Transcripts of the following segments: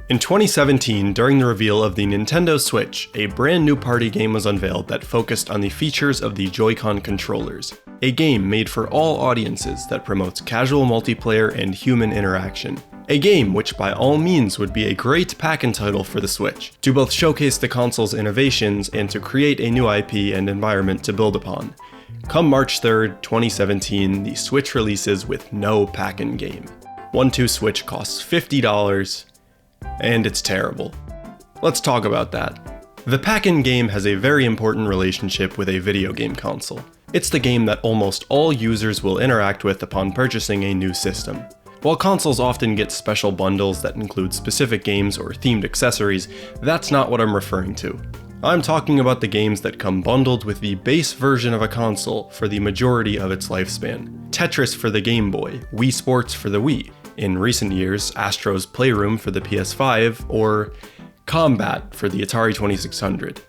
In 2017, during the reveal of the Nintendo Switch, a brand new party game was unveiled that focused on the features of the Joy-Con controllers. A game made for all audiences that promotes casual multiplayer and human interaction. A game which by all means would be a great pack-in title for the Switch, to both showcase the console's innovations and to create a new IP and environment to build upon. Come March 3rd, 2017, the Switch releases with no pack-in game. 1-2 Switch costs $50, and it's terrible. Let's talk about that. The pack-in game has a very important relationship with a video game console. It's the game that almost all users will interact with upon purchasing a new system. While consoles often get special bundles that include specific games or themed accessories, that's not what I'm referring to. I'm talking about the games that come bundled with the base version of a console for the majority of its lifespan. Tetris for the Game Boy, Wii Sports for the Wii, in recent years, Astro's Playroom for the PS5, or Combat for the Atari 2600.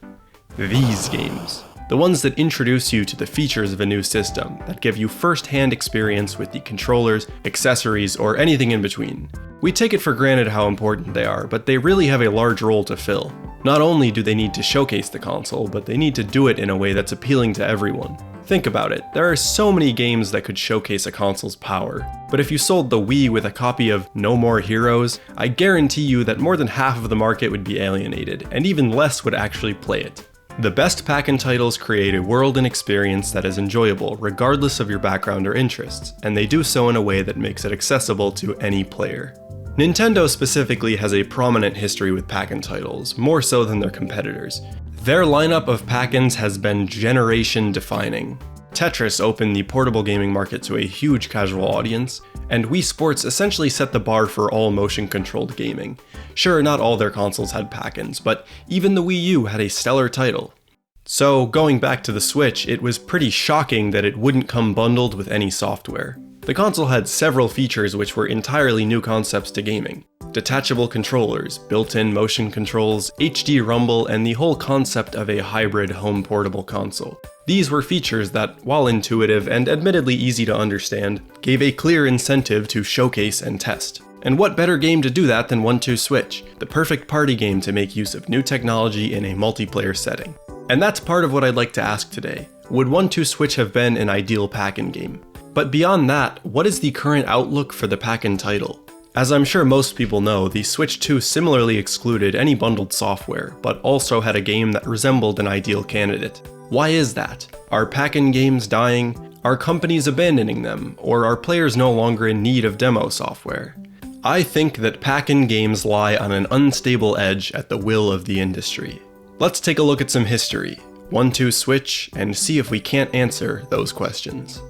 These games. The ones that introduce you to the features of a new system, that give you first-hand experience with the controllers, accessories, or anything in between. We take it for granted how important they are, but they really have a large role to fill. Not only do they need to showcase the console, but they need to do it in a way that's appealing to everyone. Think about it, there are so many games that could showcase a console's power. But if you sold the Wii with a copy of No More Heroes, I guarantee you that more than half of the market would be alienated, and even less would actually play it. The best pack-in titles create a world and experience that is enjoyable regardless of your background or interests, and they do so in a way that makes it accessible to any player. Nintendo specifically has a prominent history with pack-in titles, more so than their competitors. Their lineup of pack-ins has been generation-defining. Tetris opened the portable gaming market to a huge casual audience, and Wii Sports essentially set the bar for all motion-controlled gaming. Sure, not all their consoles had pack-ins, but even the Wii U had a stellar title. So, going back to the Switch, it was pretty shocking that it wouldn't come bundled with any software. The console had several features which were entirely new concepts to gaming. Detachable controllers, built-in motion controls, HD rumble, and the whole concept of a hybrid home portable console. These were features that, while intuitive and admittedly easy to understand, gave a clear incentive to showcase and test. And what better game to do that than 1-2 Switch, the perfect party game to make use of new technology in a multiplayer setting. And that's part of what I'd like to ask today. Would 1-2 Switch have been an ideal pack-in game? But beyond that, what is the current outlook for the pack-in title? As I'm sure most people know, the Switch 2 similarly excluded any bundled software, but also had a game that resembled an ideal candidate. Why is that? Are pack-in games dying? Are companies abandoning them? Or are players no longer in need of demo software? I think that pack-in games lie on an unstable edge at the will of the industry. Let's take a look at some history, 1-2 Switch, and see if we can't answer those questions.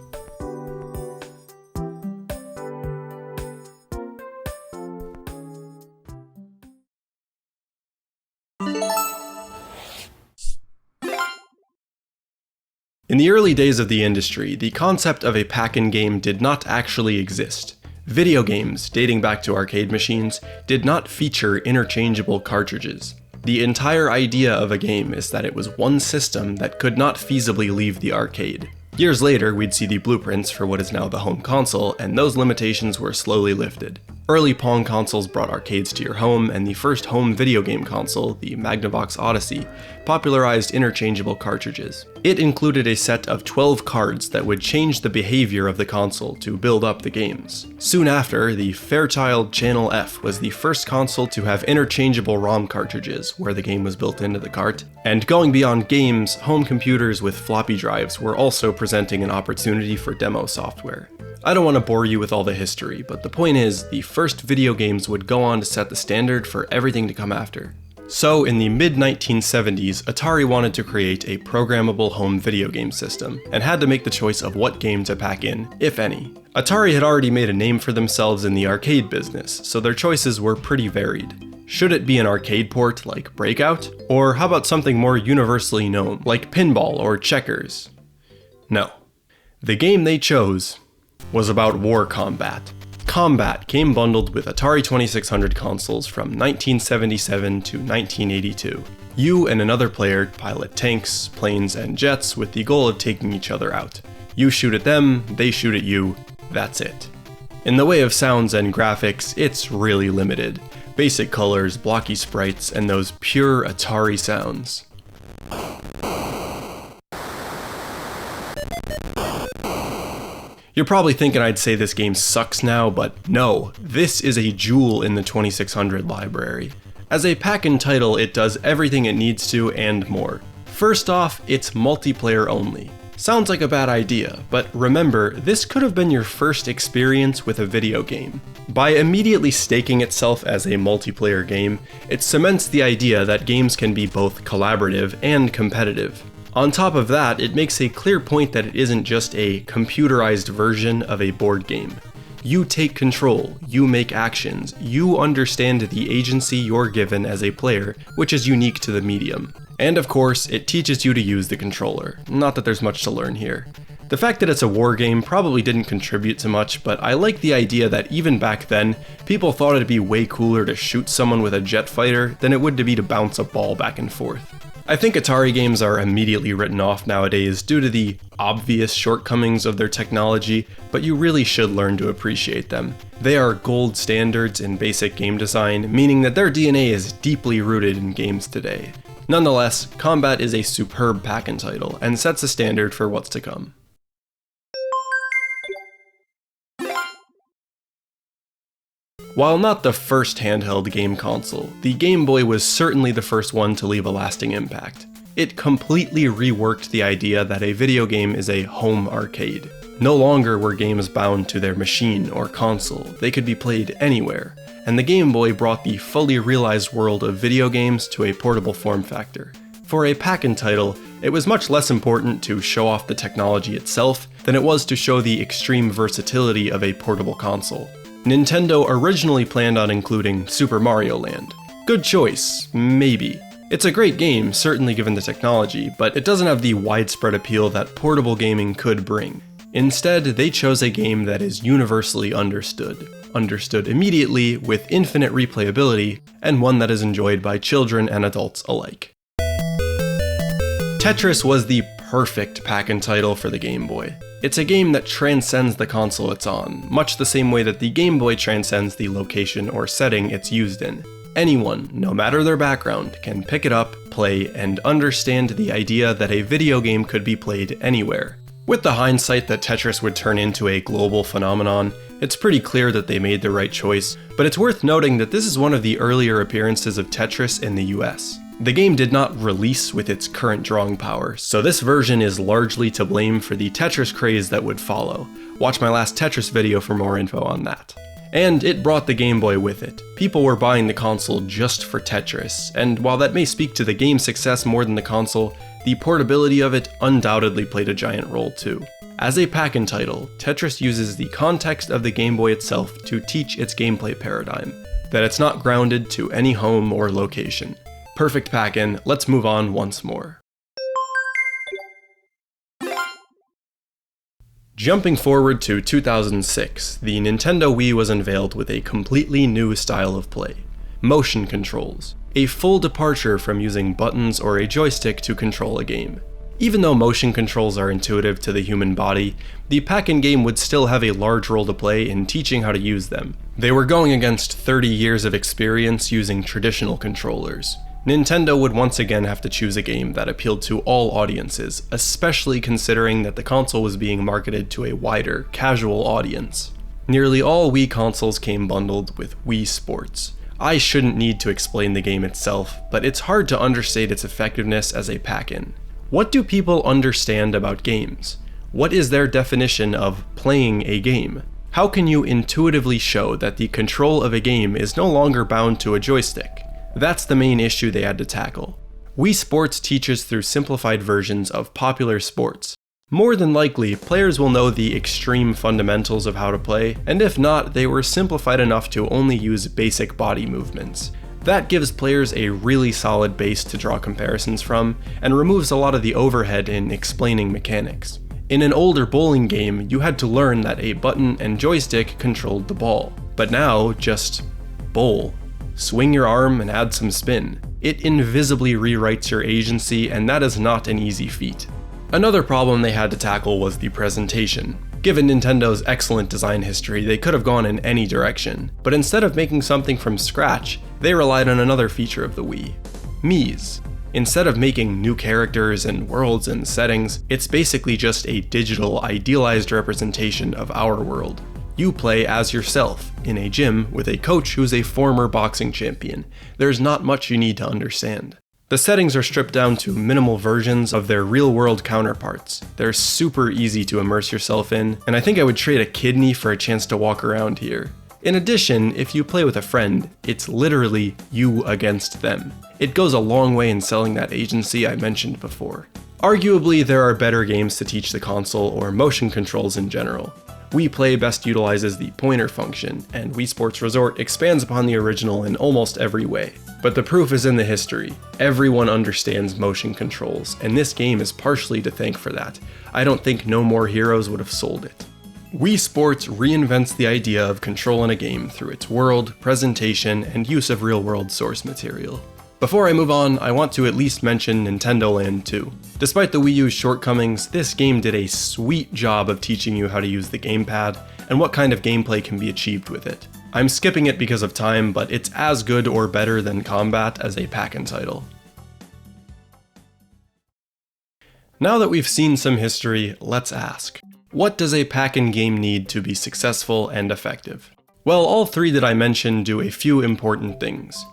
In the early days of the industry, the concept of a pack-in game did not actually exist. Video games, dating back to arcade machines, did not feature interchangeable cartridges. The entire idea of a game is that it was one system that could not feasibly leave the arcade. Years later, we'd see the blueprints for what is now the home console, and those limitations were slowly lifted. Early Pong consoles brought arcades to your home, and the first home video game console, the Magnavox Odyssey, popularized interchangeable cartridges. It included a set of 12 cards that would change the behavior of the console to build up the games. Soon after, the Fairchild Channel F was the first console to have interchangeable ROM cartridges, where the game was built into the cart. And going beyond games, home computers with floppy drives were also presenting an opportunity for demo software. I don't want to bore you with all the history, but the point is, the first video games would go on to set the standard for everything to come after. So, in the mid-1970s, Atari wanted to create a programmable home video game system, and had to make the choice of what game to pack in, if any. Atari had already made a name for themselves in the arcade business, so their choices were pretty varied. Should it be an arcade port like Breakout? Or how about something more universally known, like Pinball or Checkers? No. The game they chose was about war combat. Combat came bundled with Atari 2600 consoles from 1977 to 1982. You and another player pilot tanks, planes, and jets with the goal of taking each other out. You shoot at them, they shoot at you, that's it. In the way of sounds and graphics, it's really limited, Basic colors, blocky sprites, and those pure Atari sounds. You're probably thinking I'd say this game sucks now, but no, this is a jewel in the 2600 library. As a pack-in title, it does everything it needs to and more. First off, it's multiplayer only. Sounds like a bad idea, but remember, this could have been your first experience with a video game. By immediately staking itself as a multiplayer game, it cements the idea that games can be both collaborative and competitive. On top of that, it makes a clear point that it isn't just a computerized version of a board game. You take control, you make actions, you understand the agency you're given as a player, which is unique to the medium. And of course, it teaches you to use the controller. Not that there's much to learn here. The fact that it's a war game probably didn't contribute to much, but I like the idea that even back then, people thought it'd be way cooler to shoot someone with a jet fighter than it would to be to bounce a ball back and forth. I think Atari games are immediately written off nowadays due to the obvious shortcomings of their technology, but you really should learn to appreciate them. They are gold standards in basic game design, meaning that their DNA is deeply rooted in games today. Nonetheless, Combat is a superb pack-in title, and sets a standard for what's to come. While not the first handheld game console, the Game Boy was certainly the first one to leave a lasting impact. It completely reworked the idea that a video game is a home arcade. No longer were games bound to their machine or console, they could be played anywhere, and the Game Boy brought the fully realized world of video games to a portable form factor. For a pack-in title, it was much less important to show off the technology itself than it was to show the extreme versatility of a portable console. Nintendo originally planned on including Super Mario Land. Good choice, maybe. It's a great game, certainly given the technology, but it doesn't have the widespread appeal that portable gaming could bring. Instead, they chose a game that is universally understood immediately with infinite replayability, and one that is enjoyed by children and adults alike. Tetris was the perfect pack-in title for the Game Boy. It's a game that transcends the console it's on, much the same way that the Game Boy transcends the location or setting it's used in. Anyone, no matter their background, can pick it up, play, and understand the idea that a video game could be played anywhere. With the hindsight that Tetris would turn into a global phenomenon, it's pretty clear that they made the right choice, but it's worth noting that this is one of the earlier appearances of Tetris in the US. The game did not release with its current drawing power, so this version is largely to blame for the Tetris craze that would follow. Watch my last Tetris video for more info on that. And it brought the Game Boy with it. People were buying the console just for Tetris, and while that may speak to the game's success more than the console, the portability of it undoubtedly played a giant role too. As a pack-in title, Tetris uses the context of the Game Boy itself to teach its gameplay paradigm, that it's not grounded to any home or location. Perfect pack-in, let's move on once more. Jumping forward to 2006, the Nintendo Wii was unveiled with a completely new style of play. Motion controls, a full departure from using buttons or a joystick to control a game. Even though motion controls are intuitive to the human body, the pack-in game would still have a large role to play in teaching how to use them. They were going against 30 years of experience using traditional controllers. Nintendo would once again have to choose a game that appealed to all audiences, especially considering that the console was being marketed to a wider, casual audience. Nearly all Wii consoles came bundled with Wii Sports. I shouldn't need to explain the game itself, but it's hard to understate its effectiveness as a pack-in. What do people understand about games? What is their definition of playing a game? How can you intuitively show that the control of a game is no longer bound to a joystick? That's the main issue they had to tackle. Wii Sports teaches through simplified versions of popular sports. More than likely, players will know the extreme fundamentals of how to play, and if not, they were simplified enough to only use basic body movements. That gives players a really solid base to draw comparisons from, and removes a lot of the overhead in explaining mechanics. In an older bowling game, you had to learn that a button and joystick controlled the ball, but now, just bowl. Swing your arm and add some spin. It invisibly rewrites your agency, and that is not an easy feat. Another problem they had to tackle was the presentation. Given Nintendo's excellent design history, they could have gone in any direction, but instead of making something from scratch, they relied on another feature of the Wii: Mii's. Instead of making new characters and worlds and settings, it's basically just a digital, idealized representation of our world. You play as yourself, in a gym with a coach who's a former boxing champion. There's not much you need to understand. The settings are stripped down to minimal versions of their real-world counterparts. They're super easy to immerse yourself in, and I think I would trade a kidney for a chance to walk around here. In addition, if you play with a friend, it's literally you against them. It goes a long way in selling that agency I mentioned before. Arguably, there are better games to teach the console or motion controls in general. Wii Play best utilizes the pointer function, and Wii Sports Resort expands upon the original in almost every way. But the proof is in the history. Everyone understands motion controls, and this game is partially to thank for that. I don't think No More Heroes would have sold it. Wii Sports reinvents the idea of control in a game through its world, presentation, and use of real-world source material. Before I move on, I want to at least mention Nintendo Land 2. Despite the Wii U's shortcomings, this game did a sweet job of teaching you how to use the gamepad and what kind of gameplay can be achieved with it. I'm skipping it because of time, but it's as good or better than Combat as a pack-in title. Now that we've seen some history, let's ask, what does a pack-in game need to be successful and effective? Well, all three that I mentioned do a few important things.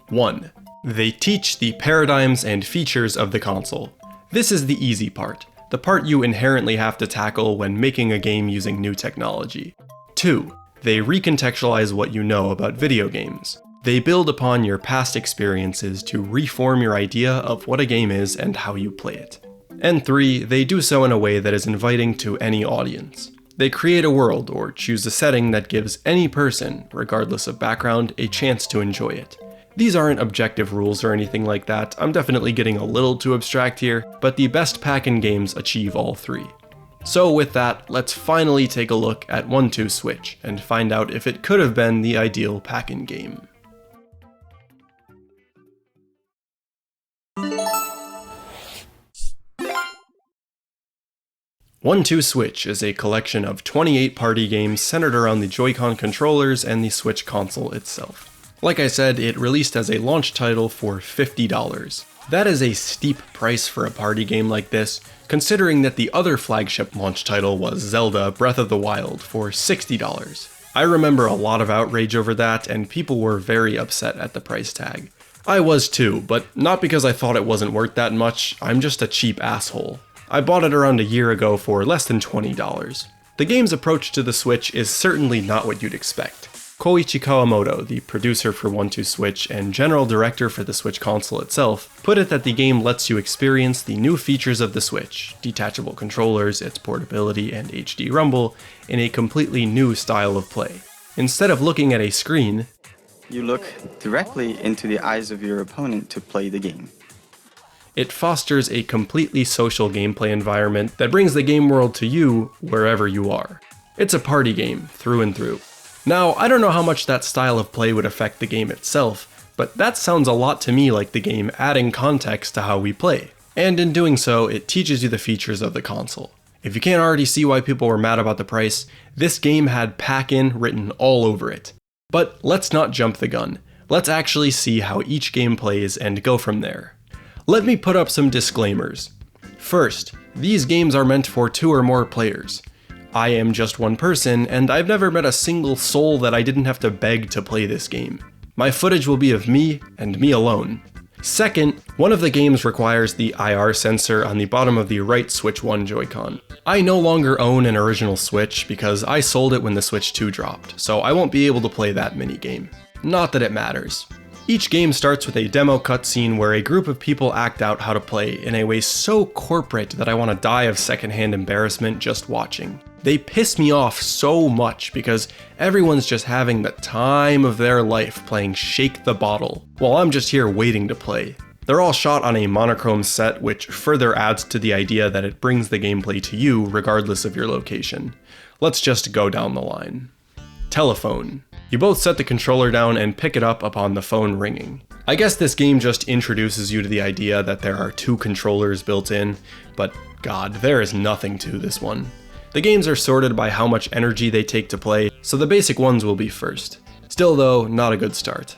1. They teach the paradigms and features of the console. This is the easy part, the part you inherently have to tackle when making a game using new technology. 2. They recontextualize what you know about video games. They build upon your past experiences to reform your idea of what a game is and how you play it. And 3. They do so in a way that is inviting to any audience. They create a world or choose a setting that gives any person, regardless of background, a chance to enjoy it. These aren't objective rules or anything like that, I'm definitely getting a little too abstract here, but the best pack-in games achieve all three. So with that, let's finally take a look at 1-2 Switch and find out if it could have been the ideal pack-in game. One-Two Switch is a collection of 28 party games centered around the Joy-Con controllers and the Switch console itself. Like I said, it released as a launch title for $50. That is a steep price for a party game like this, considering that the other flagship launch title was Zelda Breath of the Wild for $60. I remember a lot of outrage over that, and people were very upset at the price tag. I was too, but not because I thought it wasn't worth that much, I'm just a cheap asshole. I bought it around a year ago for less than $20. The game's approach to the Switch is certainly not what you'd expect. Koichi Kawamoto, the producer for 1-2 Switch and general director for the Switch console itself, put it that the game lets you experience the new features of the Switch, detachable controllers, its portability, and HD rumble, in a completely new style of play. Instead of looking at a screen, you look directly into the eyes of your opponent to play the game. It fosters a completely social gameplay environment that brings the game world to you wherever you are. It's a party game, through and through. Now, I don't know how much that style of play would affect the game itself, but that sounds a lot to me like the game adding context to how we play. And in doing so, it teaches you the features of the console. If you can't already see why people were mad about the price, this game had pack-in written all over it. But let's not jump the gun. Let's actually see how each game plays and go from there. Let me put up some disclaimers. First, these games are meant for 2 or more players. I am just one person, and I've never met a single soul that I didn't have to beg to play this game. My footage will be of me, and me alone. Second, one of the games requires the IR sensor on the bottom of the right Switch 1 Joy-Con. I no longer own an original Switch because I sold it when the Switch 2 dropped, so I won't be able to play that minigame. Not that it matters. Each game starts with a demo cutscene where a group of people act out how to play in a way so corporate that I want to die of secondhand embarrassment just watching. They piss me off so much because everyone's just having the time of their life playing Shake the Bottle, while I'm just here waiting to play. They're all shot on a monochrome set, which further adds to the idea that it brings the gameplay to you regardless of your location. Let's just go down the line. Telephone. You both set the controller down and pick it up upon the phone ringing. I guess this game just introduces you to the idea that there are 2 controllers built in, but god, there is nothing to this one. The games are sorted by how much energy they take to play, so the basic ones will be first. Still though, not a good start.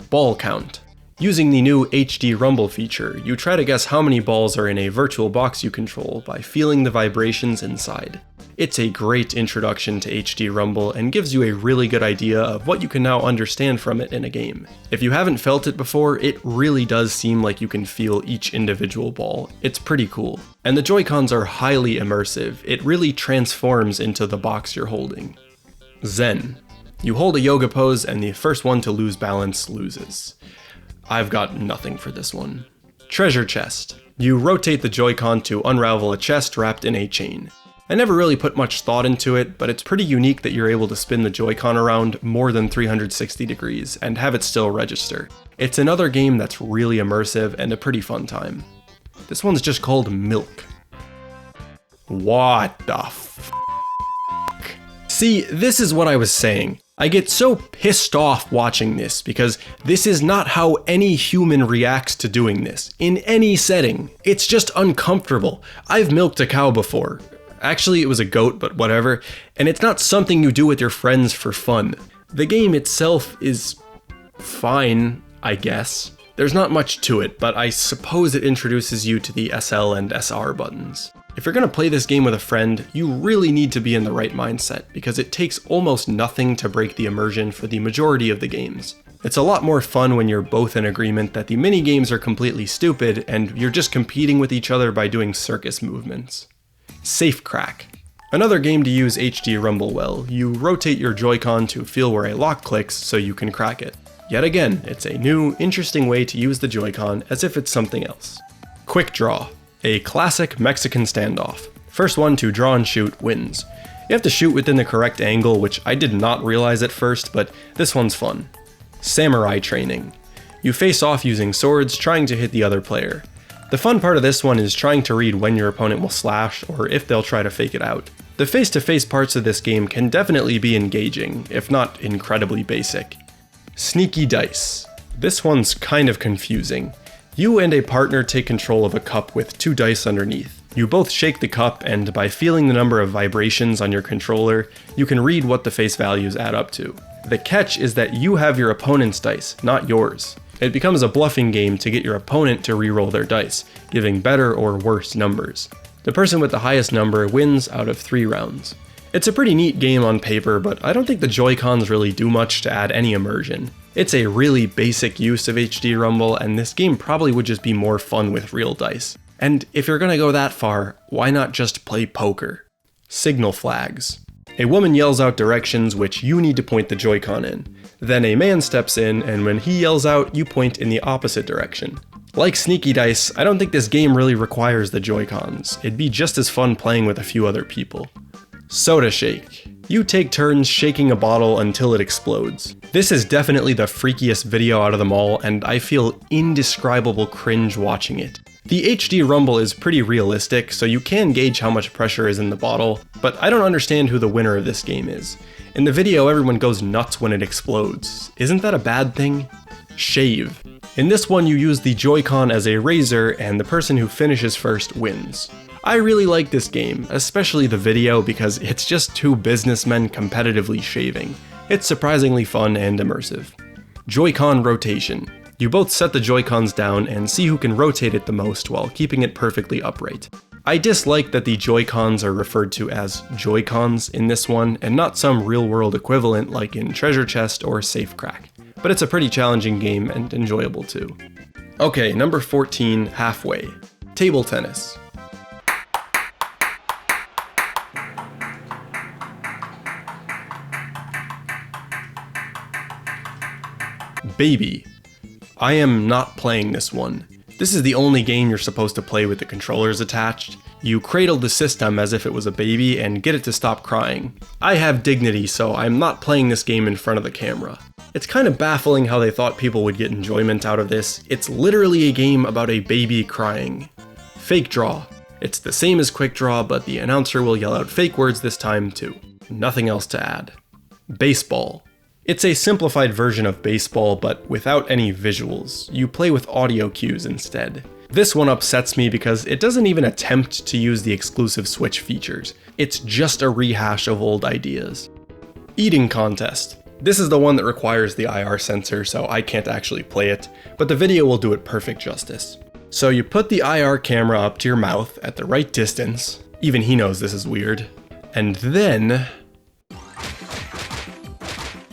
Ball count. Using the new HD Rumble feature, you try to guess how many balls are in a virtual box you control by feeling the vibrations inside. It's a great introduction to HD Rumble and gives you a really good idea of what you can now understand from it in a game. If you haven't felt it before, it really does seem like you can feel each individual ball. It's pretty cool. And the Joy-Cons are highly immersive. It really transforms into the box you're holding. Zen. You hold a yoga pose and the first one to lose balance loses. I've got nothing for this one. Treasure chest. You rotate the Joy-Con to unravel a chest wrapped in a chain. I never really put much thought into it, but it's pretty unique that you're able to spin the Joy-Con around more than 360 degrees and have it still register. It's another game that's really immersive and a pretty fun time. This one's just called Milk. What the f***? See, this is what I was saying. I get so pissed off watching this because this is not how any human reacts to doing this, in any setting. It's just uncomfortable. I've milked a cow before. Actually, it was a goat, but whatever. And it's not something you do with your friends for fun. The game itself is fine, I guess. There's not much to it, but I suppose it introduces you to the SL and SR buttons. If you're gonna play this game with a friend, you really need to be in the right mindset, because it takes almost nothing to break the immersion for the majority of the games. It's a lot more fun when you're both in agreement that the mini-games are completely stupid, and you're just competing with each other by doing circus movements. Safe Crack. Another game to use HD Rumble well. You rotate your Joy-Con to feel where a lock clicks so you can crack it. Yet again, it's a new, interesting way to use the Joy-Con as if it's something else. Quick Draw. A classic Mexican standoff. First one to draw and shoot wins. You have to shoot within the correct angle, which I did not realize at first, but this one's fun. Samurai Training. You face off using swords, trying to hit the other player. The fun part of this one is trying to read when your opponent will slash, or if they'll try to fake it out. The face-to-face parts of this game can definitely be engaging, if not incredibly basic. Sneaky Dice. This one's kind of confusing. You and a partner take control of a cup with 2 dice underneath. You both shake the cup, and by feeling the number of vibrations on your controller, you can read what the face values add up to. The catch is that you have your opponent's dice, not yours. It becomes a bluffing game to get your opponent to re-roll their dice, giving better or worse numbers. The person with the highest number wins out of 3 rounds. It's a pretty neat game on paper, but I don't think the Joy-Cons really do much to add any immersion. It's a really basic use of HD Rumble, and this game probably would just be more fun with real dice. And if you're gonna go that far, why not just play poker? Signal Flags. A woman yells out directions which you need to point the Joy-Con in. Then a man steps in, and when he yells out, you point in the opposite direction. Like Sneaky Dice, I don't think this game really requires the Joy-Cons. It'd be just as fun playing with a few other people. Soda Shake. You take turns shaking a bottle until it explodes. This is definitely the freakiest video out of them all, and I feel indescribable cringe watching it. The HD Rumble is pretty realistic, so you can gauge how much pressure is in the bottle, but I don't understand who the winner of this game is. In the video, everyone goes nuts when it explodes. Isn't that a bad thing? Shave. In this one, you use the Joy-Con as a razor, and the person who finishes first wins. I really like this game, especially the video, because it's just 2 businessmen competitively shaving. It's surprisingly fun and immersive. Joy-Con rotation. You both set the Joy-Cons down and see who can rotate it the most while keeping it perfectly upright. I dislike that the Joy-Cons are referred to as Joy-Cons in this one, and not some real-world equivalent like in Treasure Chest or Safe Crack. But it's a pretty challenging game and enjoyable too. Okay, number 14, Halfway. Table tennis. Baby. I am not playing this one. This is the only game you're supposed to play with the controllers attached. You cradle the system as if it was a baby and get it to stop crying. I have dignity, so I'm not playing this game in front of the camera. It's kind of baffling how they thought people would get enjoyment out of this. It's literally a game about a baby crying. Fake Draw. It's the same as Quick Draw, but the announcer will yell out fake words this time too. Nothing else to add. Baseball. It's a simplified version of baseball, but without any visuals. You play with audio cues instead. This one upsets me because it doesn't even attempt to use the exclusive Switch features. It's just a rehash of old ideas. Eating contest. This is the one that requires the IR sensor, so I can't actually play it, but the video will do it perfect justice. So you put the IR camera up to your mouth at the right distance, even he knows this is weird, and then...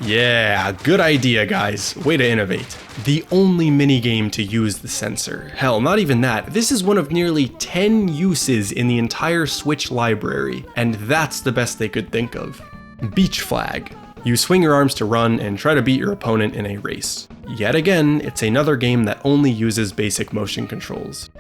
Yeah, good idea guys, way to innovate. The only minigame to use the sensor. Hell, not even that, this is one of nearly 10 uses in the entire Switch library, and that's the best they could think of. Beach flag. You swing your arms to run and try to beat your opponent in a race. Yet again, it's another game that only uses basic motion controls.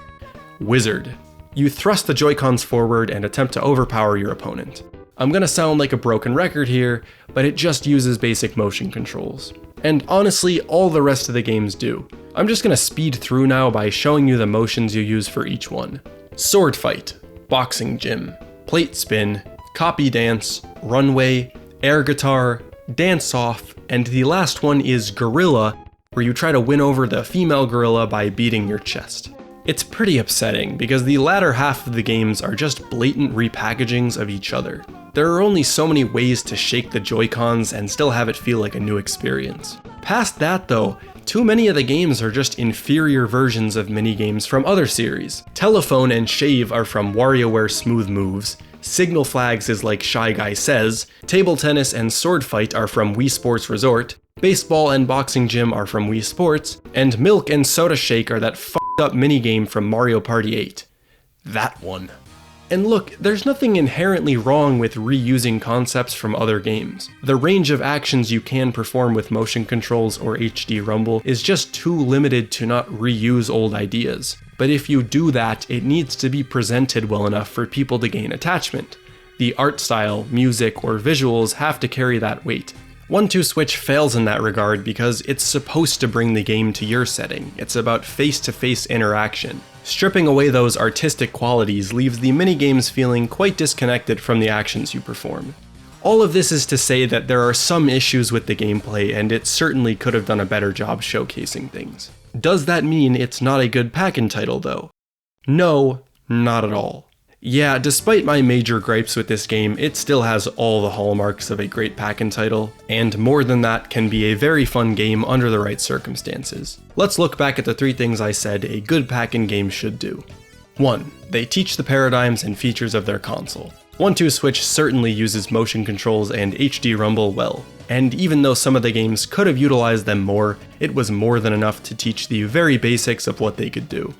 Wizard. You thrust the Joy-Cons forward and attempt to overpower your opponent. I'm gonna sound like a broken record here, but it just uses basic motion controls. And honestly, all the rest of the games do. I'm just gonna speed through now by showing you the motions you use for each one. Sword fight, boxing gym, plate spin, copy dance, runway, air guitar, dance off, and the last one is gorilla, where you try to win over the female gorilla by beating your chest. It's pretty upsetting because the latter half of the games are just blatant repackagings of each other. There are only so many ways to shake the Joy-Cons and still have it feel like a new experience. Past that though, too many of the games are just inferior versions of minigames from other series. Telephone and Shave are from WarioWare Smooth Moves, Signal Flags is like Shy Guy Says, Table Tennis and Sword Fight are from Wii Sports Resort, Baseball and Boxing Gym are from Wii Sports, and Milk and Soda Shake are that f***ed up minigame from Mario Party 8. That one. And look, there's nothing inherently wrong with reusing concepts from other games. The range of actions you can perform with motion controls or HD Rumble is just too limited to not reuse old ideas. But if you do that, it needs to be presented well enough for people to gain attachment. The art style, music, or visuals have to carry that weight. 1-2-Switch fails in that regard because it's supposed to bring the game to your setting. It's about face-to-face interaction. Stripping away those artistic qualities leaves the minigames feeling quite disconnected from the actions you perform. All of this is to say that there are some issues with the gameplay, and it certainly could have done a better job showcasing things. Does that mean it's not a good pack-in title though? No, not at all. Yeah, despite my major gripes with this game, it still has all the hallmarks of a great pack-in title, and more than that, can be a very fun game under the right circumstances. Let's look back at the 3 things I said a good pack-in game should do. 1. They teach the paradigms and features of their console. 1-2-Switch certainly uses motion controls and HD Rumble well, and even though some of the games could have utilized them more, it was more than enough to teach the very basics of what they could do.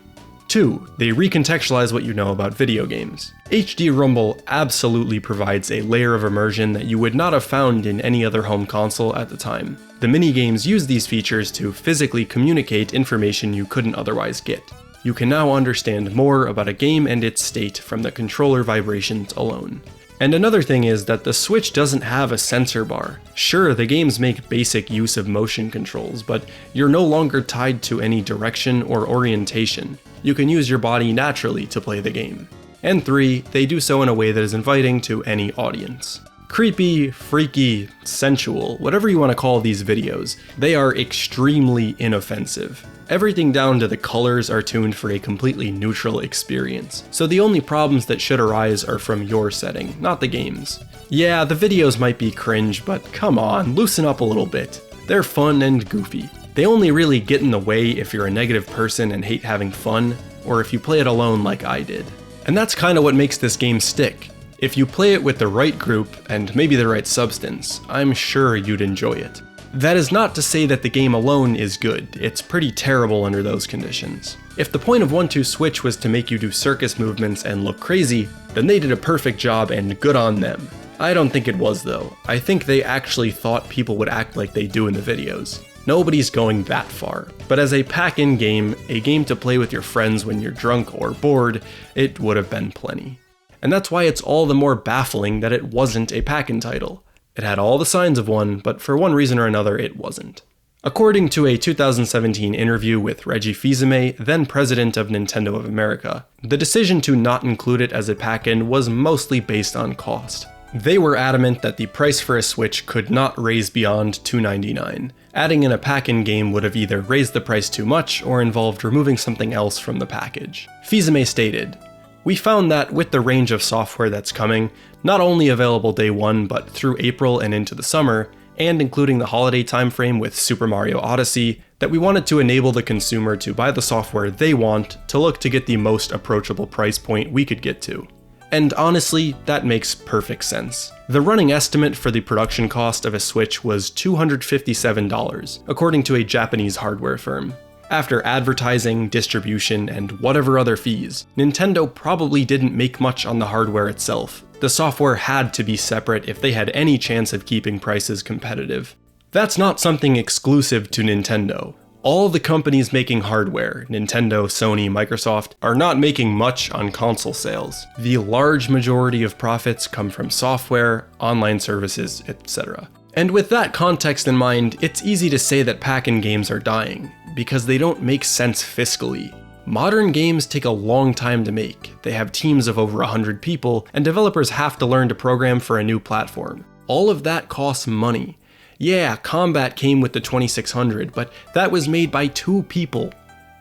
2. They recontextualize what you know about video games. HD Rumble absolutely provides a layer of immersion that you would not have found in any other home console at the time. The minigames use these features to physically communicate information you couldn't otherwise get. You can now understand more about a game and its state from the controller vibrations alone. And another thing is that the Switch doesn't have a sensor bar. Sure, the games make basic use of motion controls, but you're no longer tied to any direction or orientation. You can use your body naturally to play the game. And 3, they do so in a way that is inviting to any audience. Creepy, freaky, sensual, whatever you want to call these videos, they are extremely inoffensive. Everything down to the colors are tuned for a completely neutral experience, so the only problems that should arise are from your setting, not the game's. Yeah, the videos might be cringe, but come on, loosen up a little bit. They're fun and goofy. They only really get in the way if you're a negative person and hate having fun, or if you play it alone like I did. And that's kinda what makes this game stick. If you play it with the right group, and maybe the right substance, I'm sure you'd enjoy it. That is not to say that the game alone is good, it's pretty terrible under those conditions. If the point of 1-2-Switch was to make you do circus movements and look crazy, then they did a perfect job and good on them. I don't think it was though. I think they actually thought people would act like they do in the videos. Nobody's going that far, but as a pack-in game, a game to play with your friends when you're drunk or bored, it would have been plenty. And that's why it's all the more baffling that it wasn't a pack-in title. It had all the signs of one, but for one reason or another it wasn't. According to a 2017 interview with Reggie Fils-Aimé, then president of Nintendo of America, the decision to not include it as a pack-in was mostly based on cost. They were adamant that the price for a Switch could not raise beyond $299. Adding in a pack-in game would have either raised the price too much or involved removing something else from the package. Fils-Aimé stated, "We found that with the range of software that's coming, not only available day one but through April and into the summer, and including the holiday timeframe with Super Mario Odyssey, that we wanted to enable the consumer to buy the software they want to look to get the most approachable price point we could get to." And honestly, that makes perfect sense. The running estimate for the production cost of a Switch was $257, according to a Japanese hardware firm. After advertising, distribution, and whatever other fees, Nintendo probably didn't make much on the hardware itself. The software had to be separate if they had any chance of keeping prices competitive. That's not something exclusive to Nintendo. All the companies making hardware, Nintendo, Sony, Microsoft, are not making much on console sales. The large majority of profits come from software, online services, etc. And with that context in mind, it's easy to say that pack-in games are dying, because they don't make sense fiscally. Modern games take a long time to make. They have teams of over 100 people, and developers have to learn to program for a new platform. All of that costs money. Yeah, Combat came with the 2600, but that was made by 2 people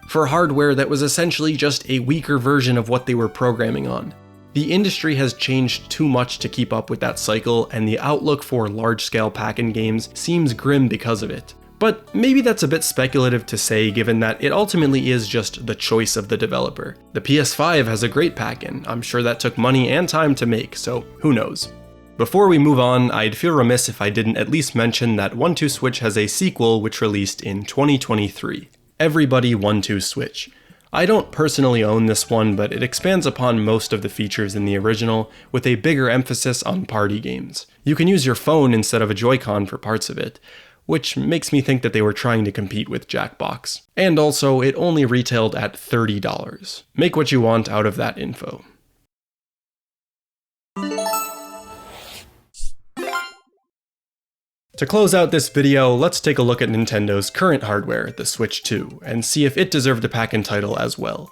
for hardware that was essentially just a weaker version of what they were programming on. The industry has changed too much to keep up with that cycle, and the outlook for large-scale pack-in games seems grim because of it. But maybe that's a bit speculative to say, given that it ultimately is just the choice of the developer. The PS5 has a great pack-in. I'm sure that took money and time to make, so who knows. Before we move on, I'd feel remiss if I didn't at least mention that 1-2 Switch has a sequel which released in 2023. Everybody 1-2 Switch. I don't personally own this one, but it expands upon most of the features in the original, with a bigger emphasis on party games. You can use your phone instead of a Joy-Con for parts of it, which makes me think that they were trying to compete with Jackbox. And also, it only retailed at $30. Make what you want out of that info. To close out this video, let's take a look at Nintendo's current hardware, the Switch 2, and see if it deserved a pack-in title as well.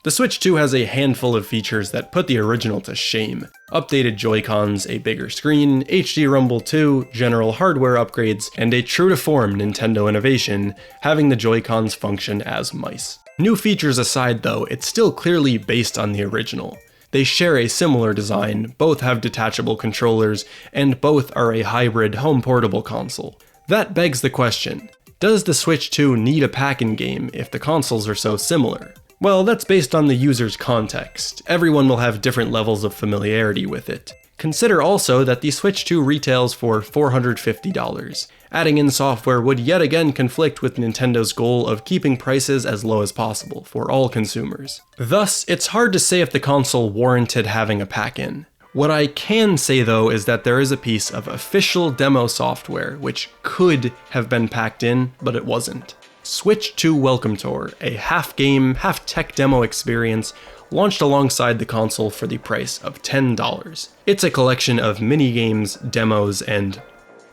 The Switch 2 has a handful of features that put the original to shame. Updated Joy-Cons, a bigger screen, HD Rumble 2, general hardware upgrades, and a true-to-form Nintendo innovation, having the Joy-Cons function as mice. New features aside though, it's still clearly based on the original. They share a similar design, both have detachable controllers, and both are a hybrid home portable console. That begs the question, does the Switch 2 need a pack-in game if the consoles are so similar? Well, that's based on the user's context. Everyone will have different levels of familiarity with it. Consider also that the Switch 2 retails for $450. Adding in software would yet again conflict with Nintendo's goal of keeping prices as low as possible for all consumers. Thus, it's hard to say if the console warranted having a pack-in. What I can say though is that there is a piece of official demo software which could have been packed in, but it wasn't. Switch 2 Welcome Tour, a half-game, half-tech demo experience launched alongside the console for the price of $10. It's a collection of mini-games, demos, and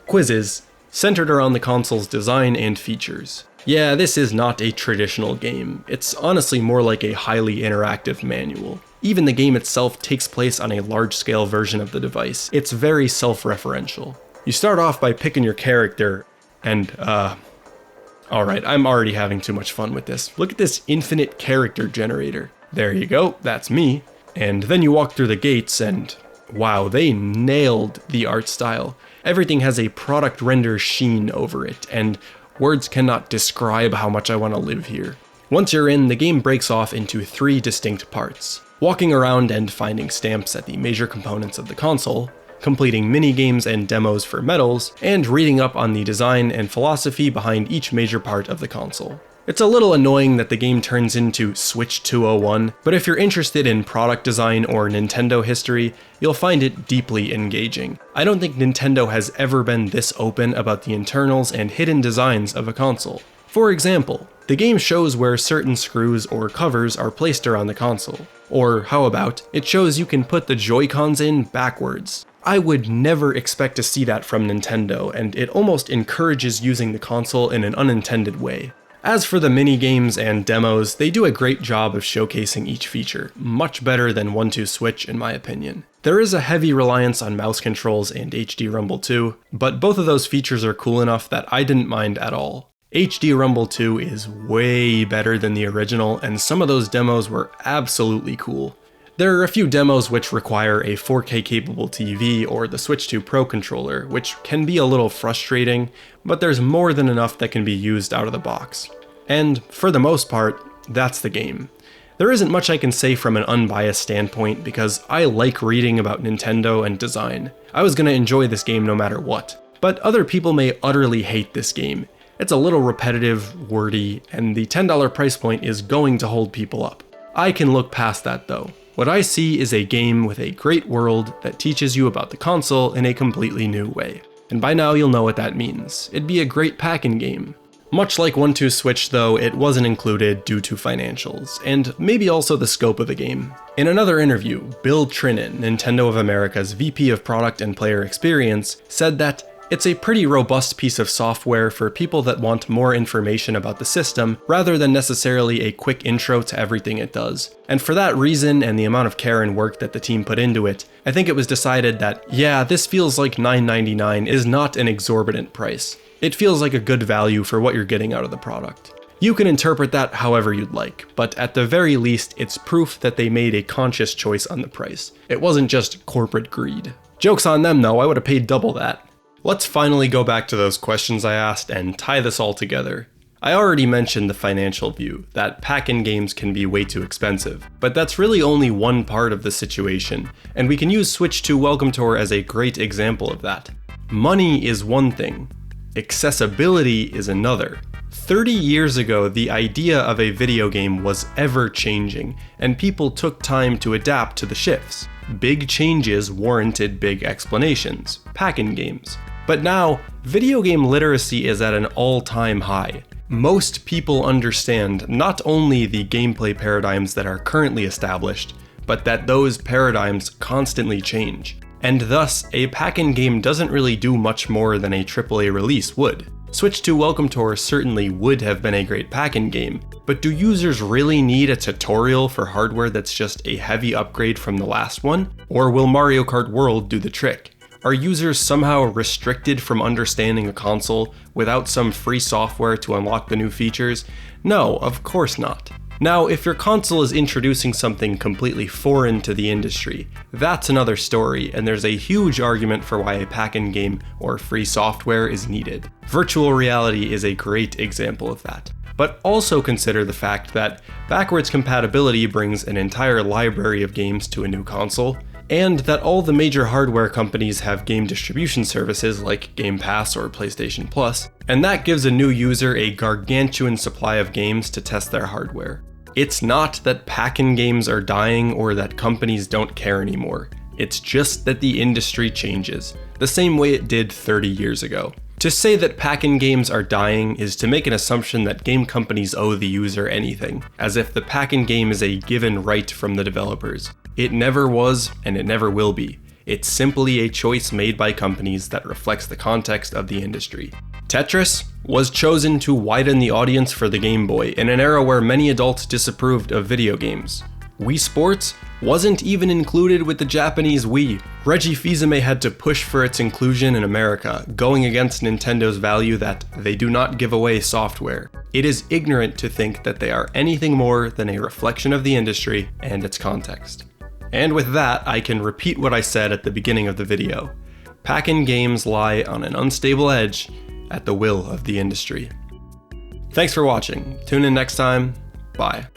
quizzes centered around the console's design and features. Yeah, this is not a traditional game. It's honestly more like a highly interactive manual. Even the game itself takes place on a large-scale version of the device. It's very self-referential. You start off by picking your character, and alright, I'm already having too much fun with this. Look at this infinite character generator. There you go, that's me. And then you walk through the gates and wow, they nailed the art style. Everything has a product render sheen over it, and words cannot describe how much I want to live here. Once you're in, the game breaks off into 3 distinct parts. Walking around and finding stamps at the major components of the console, completing mini-games and demos for medals, and reading up on the design and philosophy behind each major part of the console. It's a little annoying that the game turns into Switch 201, but if you're interested in product design or Nintendo history, you'll find it deeply engaging. I don't think Nintendo has ever been this open about the internals and hidden designs of a console. For example, the game shows where certain screws or covers are placed around the console. Or how about, it shows you can put the Joy-Cons in backwards. I would never expect to see that from Nintendo, and it almost encourages using the console in an unintended way. As for the mini-games and demos, they do a great job of showcasing each feature, much better than 1-2 Switch in my opinion. There is a heavy reliance on mouse controls and HD Rumble 2, but both of those features are cool enough that I didn't mind at all. HD Rumble 2 is way better than the original, and some of those demos were absolutely cool. There are a few demos which require a 4K capable TV or the Switch 2 Pro controller, which can be a little frustrating, but there's more than enough that can be used out of the box. And for the most part, that's the game. There isn't much I can say from an unbiased standpoint because I like reading about Nintendo and design. I was gonna enjoy this game no matter what. But other people may utterly hate this game. It's a little repetitive, wordy, and the $10 price point is going to hold people up. I can look past that though. What I see is a game with a great world that teaches you about the console in a completely new way. And by now you'll know what that means. It'd be a great pack-in game. Much like 1-2 Switch though, it wasn't included due to financials, and maybe also the scope of the game. In another interview, Bill Trinan, Nintendo of America's VP of Product and Player Experience, said that it's a pretty robust piece of software for people that want more information about the system, rather than necessarily a quick intro to everything it does. And for that reason and the amount of care and work that the team put into it, I think it was decided that, yeah, this feels like $9.99 is not an exorbitant price. It feels like a good value for what you're getting out of the product. You can interpret that however you'd like, but at the very least, it's proof that they made a conscious choice on the price. It wasn't just corporate greed. Joke's on them though, I would have paid double that. Let's finally go back to those questions I asked and tie this all together. I already mentioned the financial view, that pack-in games can be way too expensive, but that's really only one part of the situation, and we can use Switch 2 Welcome Tour as a great example of that. Money is one thing, accessibility is another. 30 years ago, the idea of a video game was ever-changing, and people took time to adapt to the shifts. Big changes warranted big explanations, pack-in games. But now, video game literacy is at an all-time high. Most people understand not only the gameplay paradigms that are currently established, but that those paradigms constantly change. And thus, a pack-in game doesn't really do much more than a AAA release would. Switch 2 Welcome Tour certainly would have been a great pack-in game, but do users really need a tutorial for hardware that's just a heavy upgrade from the last one? Or will Mario Kart World do the trick? Are users somehow restricted from understanding a console without some free software to unlock the new features? No, of course not. Now, if your console is introducing something completely foreign to the industry, that's another story, and there's a huge argument for why a pack-in game or free software is needed. Virtual reality is a great example of that. But also consider the fact that backwards compatibility brings an entire library of games to a new console, and that all the major hardware companies have game distribution services like Game Pass or PlayStation Plus, and that gives a new user a gargantuan supply of games to test their hardware. It's not that pack-in games are dying or that companies don't care anymore. It's just that the industry changes, the same way it did 30 years ago. To say that pack-in games are dying is to make an assumption that game companies owe the user anything, as if the pack-in game is a given right from the developers. It never was, and it never will be. It's simply a choice made by companies that reflects the context of the industry. Tetris was chosen to widen the audience for the Game Boy in an era where many adults disapproved of video games. Wii Sports wasn't even included with the Japanese Wii. Reggie Fils-Aimé had to push for its inclusion in America, going against Nintendo's value that they do not give away software. It is ignorant to think that they are anything more than a reflection of the industry and its context. And with that, I can repeat what I said at the beginning of the video. Pack-in games lie on an unstable edge at the will of the industry. Thanks for watching. Tune in next time. Bye.